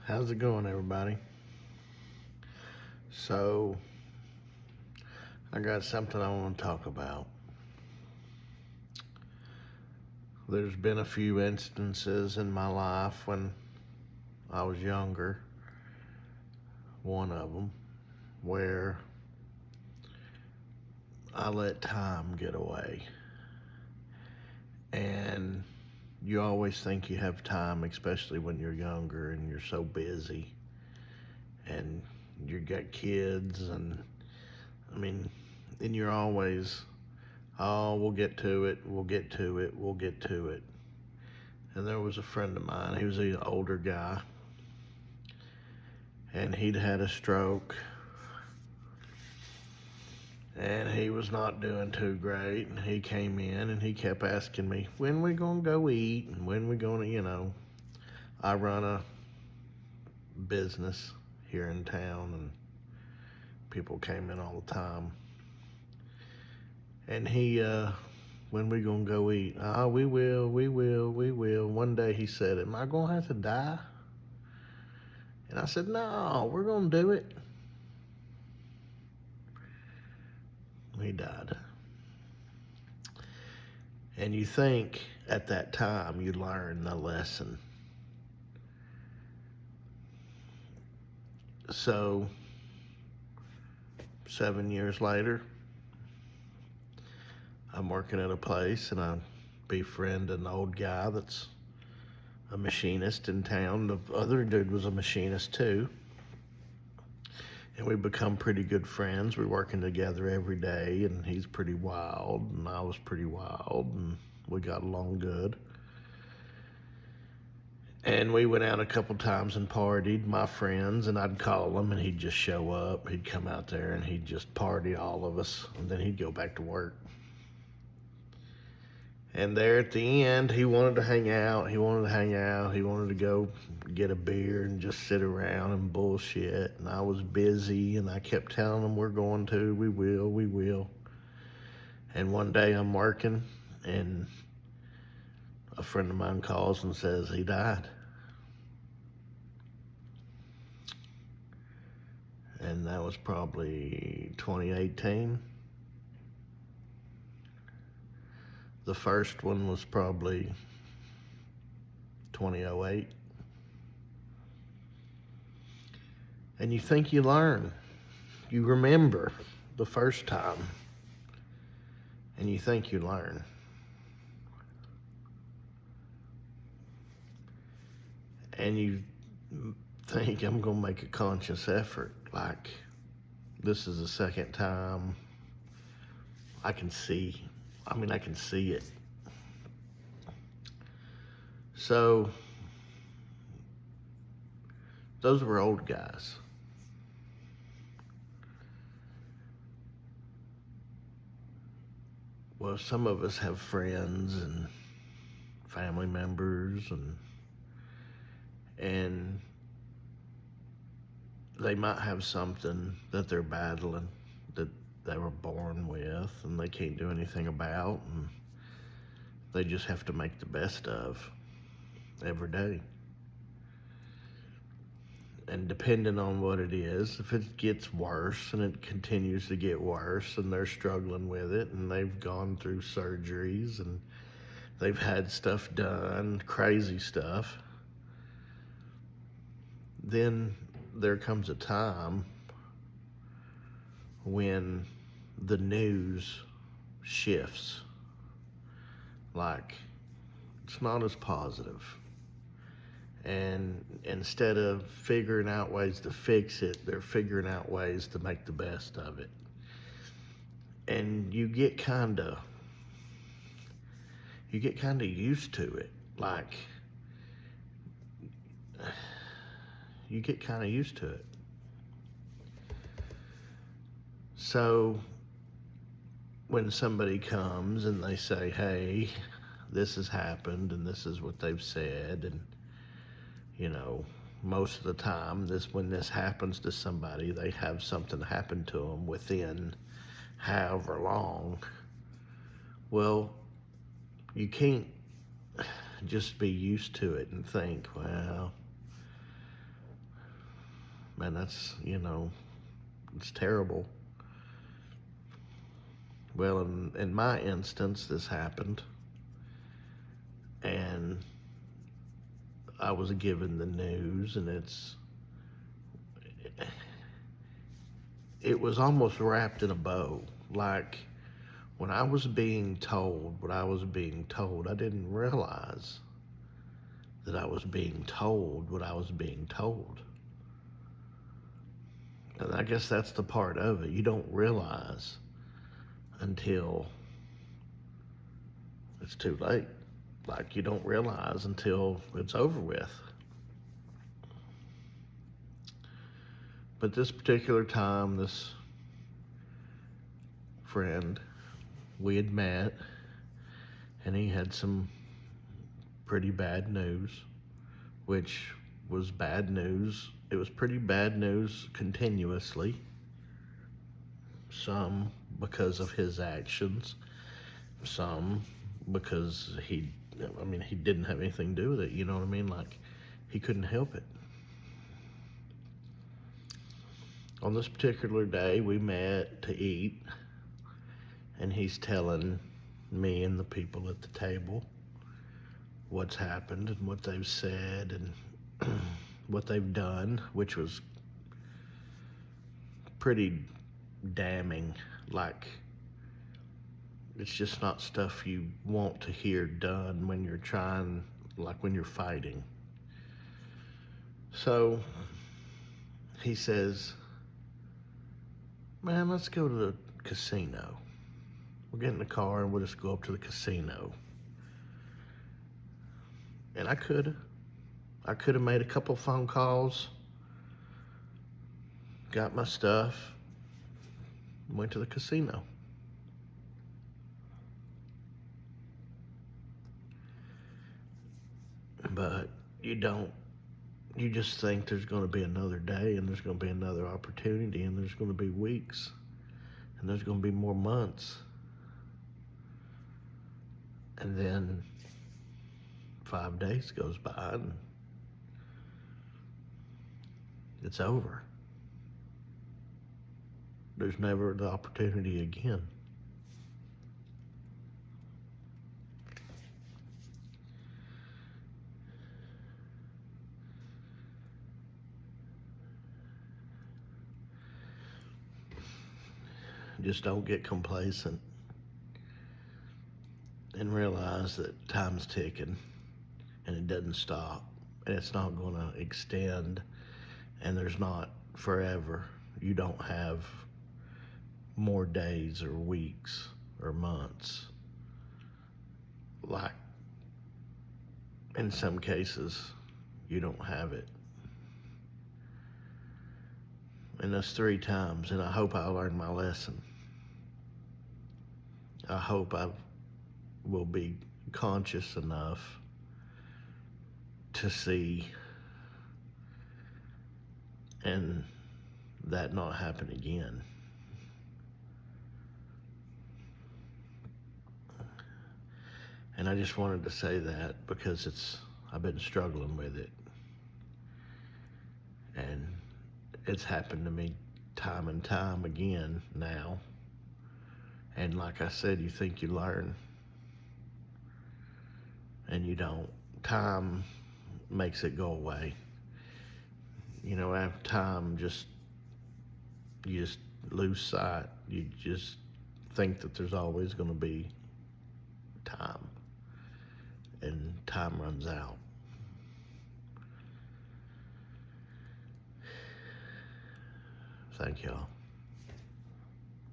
How's it going, everybody? So, I got something I want to talk about. There's been a few instances in my life when I was younger, one of them, where I let time get away. And you always think you have time, especially when you're younger and you're so busy. And you got kids, and I mean, and you're always, oh, we'll get to it, we'll get to it, we'll get to it. And there was a friend of mine, he was an older guy, and he'd had a stroke, and he was not doing too great. And he came in and he kept asking me, when we gonna go eat, and when we gonna. I run a business here in town, and people came in all the time. And he, when we gonna go eat? Ah, we will, we will, we will. One day he said, am I gonna have to die? And I said, no, we're gonna do it. He died. And you think at that time you learn the lesson. So 7 years later, I'm working at a place, and I befriend an old guy that's a machinist in town. The other dude was a machinist too. And we become pretty good friends. We're working together every day, and he's pretty wild, and I was pretty wild, and we got along good. And we went out a couple times and partied, my friends, and I'd call him, and he'd just show up. He'd come out there, and he'd just party all of us, and then he'd go back to work. And there at the end, he wanted to hang out. He wanted to go get a beer and just sit around and bullshit. And I was busy, and I kept telling him, we're going to, we will, we will. And one day I'm working, and a friend of mine calls and says he died. And that was probably 2018. The first one was probably 2008. And you think you learn. You remember the first time. And you think you learn. And you think, I'm going to make a conscious effort. Like, this is the second time. I can see it. So, those were old guys. Well, some of us have friends and family members, and they might have something that they're battling that they were born with and they can't do anything about, and they just have to make the best of every day. And depending on what it is, if it gets worse and it continues to get worse and they're struggling with it and they've gone through surgeries and they've had stuff done, crazy stuff, then there comes a time when the news shifts. Like, it's not as positive. And instead of figuring out ways to fix it, they're figuring out ways to make the best of it. And you get kind of used to it. Like, you get kind of used to it. So when somebody comes and they say, hey, this has happened and this is what they've said, and most of the time when this happens to somebody, they have something happen to them within however long. Well, you can't just be used to it and think, well, Man, it's terrible. Well, in my instance, this happened, and I was given the news, and it was almost wrapped in a bow. Like, when I was being told what I was being told, I didn't realize that I was being told what I was being told. And I guess that's the part of it. You don't realize until it's too late. Like, you don't realize until it's over with. But this particular time, this friend, we had met, and he had some pretty bad news, which was bad news. It was pretty bad news continuously. Some because of his actions, some because he didn't have anything to do with it. You know what I mean? Like, he couldn't help it. On this particular day, we met to eat, and he's telling me and the people at the table what's happened and what they've said and what they've done, which was pretty damning. Like, it's just not stuff you want to hear done when you're when you're fighting. So he says, man, let's go to the casino. We'll get in the car and we'll just go up to the casino. And I could have made a couple phone calls, got my stuff, went to the casino. But you don't. You just think there's going to be another day, and there's going to be another opportunity, and there's going to be weeks, and there's going to be more months. And then 5 days goes by, and it's over. There's never the opportunity again. Just don't get complacent and realize that time's ticking and it doesn't stop, and it's not going to extend, and there's not forever. You don't have more days or weeks or months. Like, in some cases, you don't have it. And that's 3 times, and I hope I learned my lesson. I hope I will be conscious enough to see and that not happen again. And I just wanted to say that because I've been struggling with it. And it's happened to me time and time again now. And like I said, you think you learn, and you don't. Time makes it go away. After time, you just lose sight. You just think that there's always going to be time, and time runs out. Thank y'all.